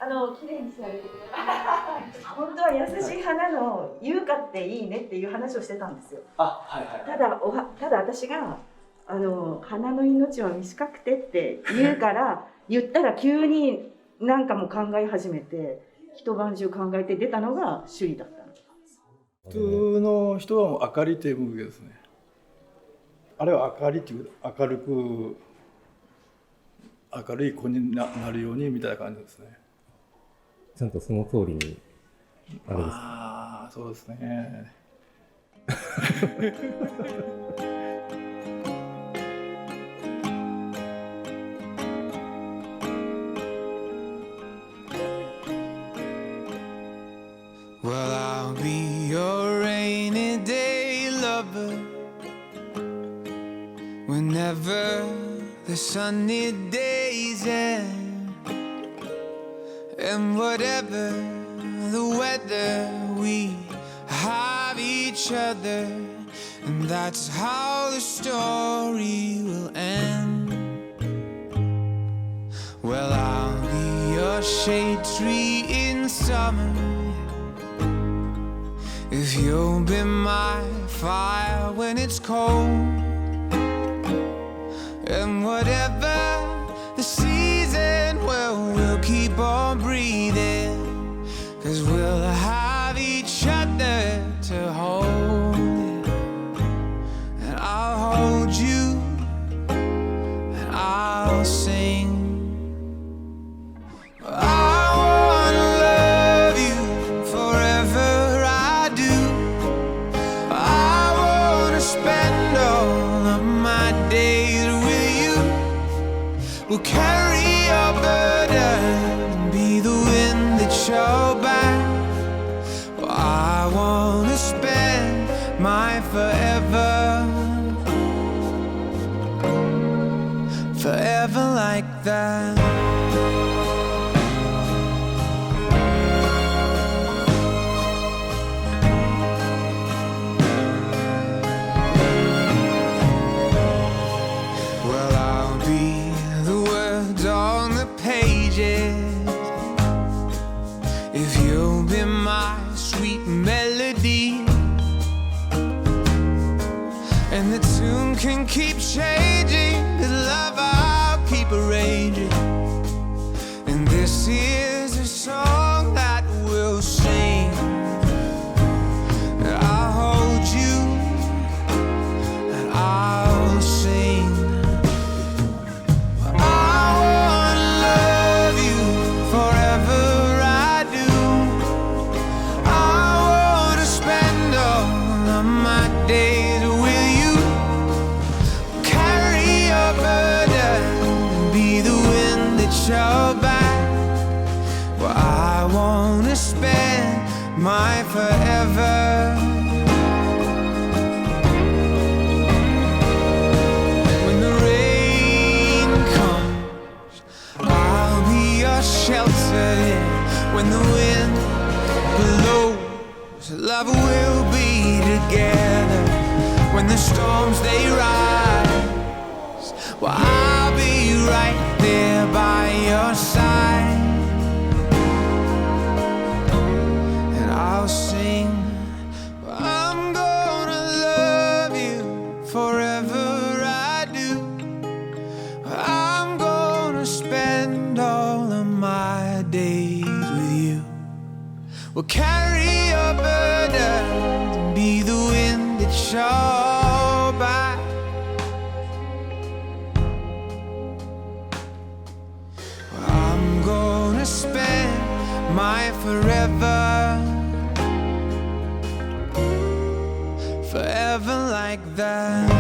綺麗にしてあげてください。本当は優しい花の優香っていいねっていう話をしてたんですよ。ただ私が花の命は短くてって言うから言ったら急になんかも考え始めて一晩中考えて出たのが首里だったの。普通の人はもう明かりっていうムービーですね。あれは明かりっていう明るい子になるようにみたいな感じですね。ちゃんとその通りにあれですか。ああ、そうですね。Well, I'll be your rainy day lover whenever the sunny days end, and whatever the weather, we have each other, and that's how the story will end. Well, I'll be your shade tree in summer if you'll be my fire when it's cold, and whatever the season, well, we'll keep on breathing, 'cause we'll have each other to hold, and I'll hold you and I'll sing. I wanna love you forever, I do. I wanna spend all of my days with you. We'll carry your burden, be the wind that your back. Well, I wanna spend my forever, forever like that. Well, I'll be the words on the pages if you'll be my sweet melody, and the tune can keep changing, the love I'll keep arranging, and this is a song that we'll sing. I'll hold you and I'll sing. I wanna love you forever, I do. I wanna spend all of my days with you. Carry your burden, be the wind that your back. Well, I wanna spend my forever. When the rain comes, I'll be your shelter. Yeah. When the wind blows, love will be together. When the storms they rise, well, I'll be right there by your side, and I'll sing. I'm gonna love you forever, I do. I'm gonna spend all of my days with you. We'll carry your burden, be the wind that your back. I'm gonna spend my forever, forever like that.